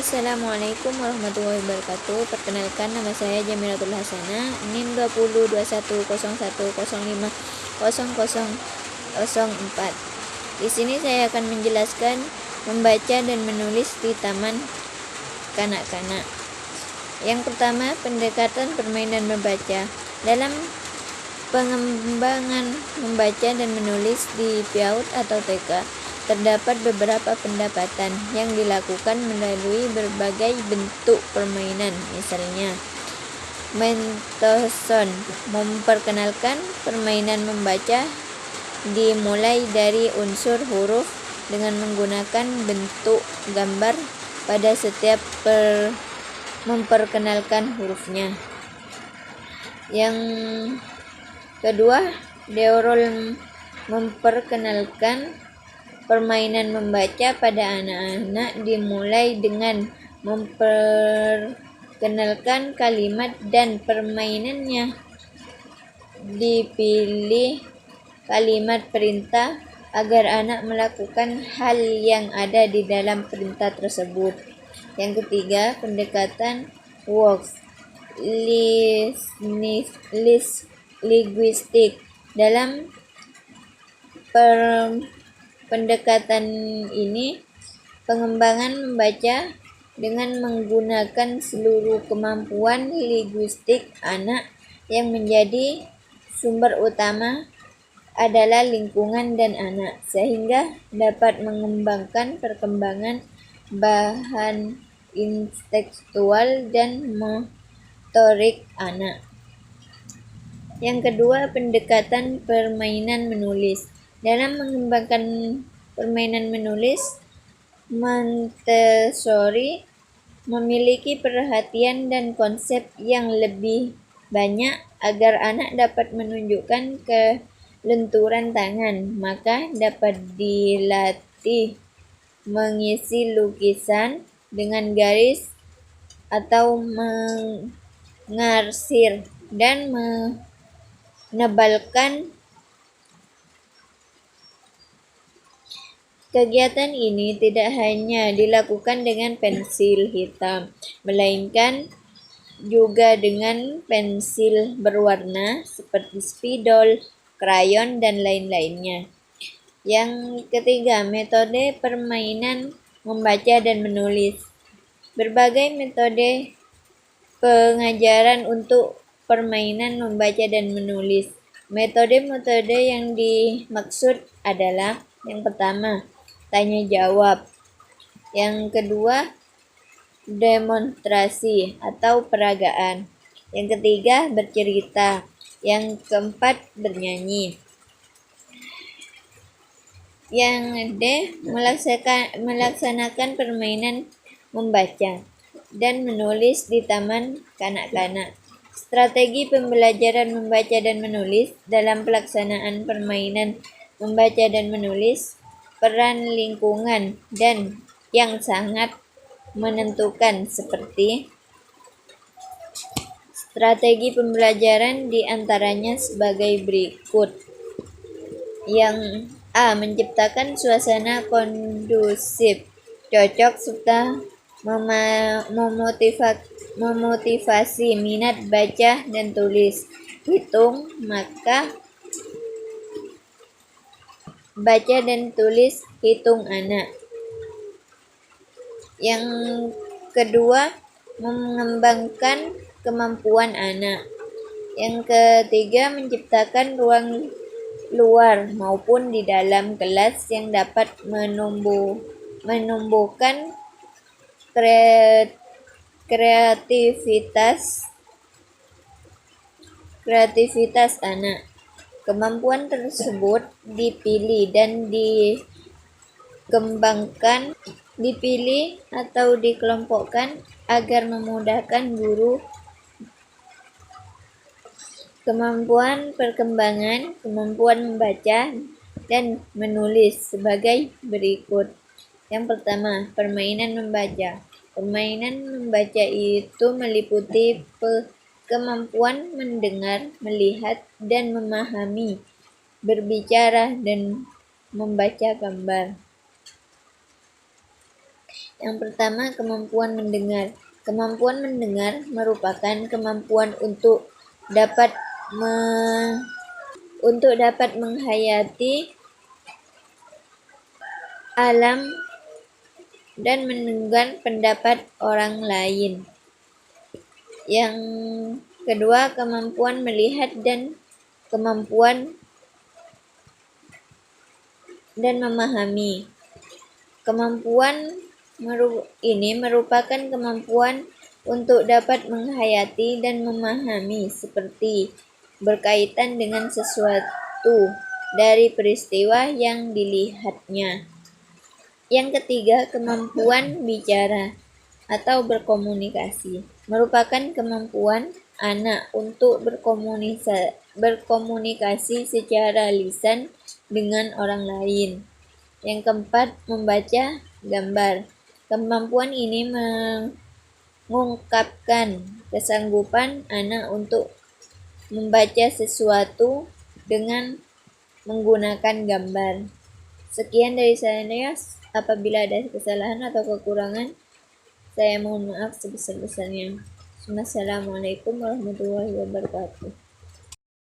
Assalamualaikum warahmatullahi wabarakatuh. Perkenalkan, nama saya Jamilatul Hasanah, NIM 202101050004. Di sini saya akan menjelaskan membaca dan menulis di taman kanak-kanak. Yang pertama, pendekatan permainan membaca. Dalam pengembangan membaca dan menulis di PAUD atau TK, terdapat beberapa pendekatan yang dilakukan melalui berbagai bentuk permainan. Misalnya, Montessori memperkenalkan permainan membaca dimulai dari unsur huruf dengan menggunakan bentuk gambar pada setiap memperkenalkan hurufnya. Yang kedua, Deorol memperkenalkan permainan membaca pada anak-anak dimulai dengan memperkenalkan kalimat dan permainannya. Dipilih kalimat perintah agar anak melakukan hal yang ada di dalam perintah tersebut. Yang ketiga, pendekatan works linguistik. Dalam pendekatan ini, pengembangan membaca dengan menggunakan seluruh kemampuan linguistik anak, yang menjadi sumber utama adalah lingkungan dan anak, sehingga dapat mengembangkan perkembangan bahan intelektual dan motorik anak. Yang kedua, pendekatan permainan menulis. Dalam mengembangkan permainan menulis, Montessori memiliki perhatian dan konsep yang lebih banyak agar anak dapat menunjukkan kelenturan tangan. Maka dapat dilatih mengisi lukisan dengan garis atau mengarsir dan menebalkan. Kegiatan ini tidak hanya dilakukan dengan pensil hitam, melainkan juga dengan pensil berwarna seperti spidol, krayon, dan lain-lainnya. Yang ketiga, metode permainan membaca dan menulis. Berbagai metode pengajaran untuk permainan membaca dan menulis. Metode-metode yang dimaksud adalah: yang pertama, tanya jawab. Yang kedua, demonstrasi atau peragaan. Yang ketiga, bercerita. Yang keempat, bernyanyi. Yang D, melaksanakan permainan membaca dan menulis di taman kanak-kanak. Strategi pembelajaran membaca dan menulis. Dalam pelaksanaan permainan membaca dan menulis, peran lingkungan dan yang sangat menentukan, seperti strategi pembelajaran diantaranya sebagai berikut. Yang A, menciptakan suasana kondusif, cocok, serta memotivasi minat baca dan tulis. Hitung, maka baca dan tulis hitung anak. Yang kedua, mengembangkan kemampuan anak. Yang ketiga, menciptakan ruang luar maupun di dalam kelas yang dapat menumbuhkan kreativitas anak. Kemampuan tersebut dipilih atau dikelompokkan agar memudahkan guru. Kemampuan perkembangan kemampuan membaca dan menulis sebagai berikut. Yang pertama, permainan membaca. Permainan membaca itu meliputi kemampuan mendengar, melihat, dan memahami, berbicara, dan membaca gambar. Yang pertama, kemampuan mendengar. Kemampuan mendengar merupakan kemampuan untuk dapat menghayati alam dan mendengar pendapat orang lain. Yang kedua, kemampuan melihat dan kemampuan dan memahami. Kemampuan ini merupakan kemampuan untuk dapat menghayati dan memahami seperti berkaitan dengan sesuatu dari peristiwa yang dilihatnya. Yang ketiga, kemampuan bicara atau berkomunikasi merupakan kemampuan anak untuk berkomunikasi secara lisan dengan orang lain. Yang keempat, membaca gambar. Kemampuan ini mengungkapkan kesanggupan anak untuk membaca sesuatu dengan menggunakan gambar. Sekian dari saya. Apabila ada kesalahan atau kekurangan, saya mohon maaf sebesar-besarnya. Wassalamualaikum warahmatullahi wabarakatuh.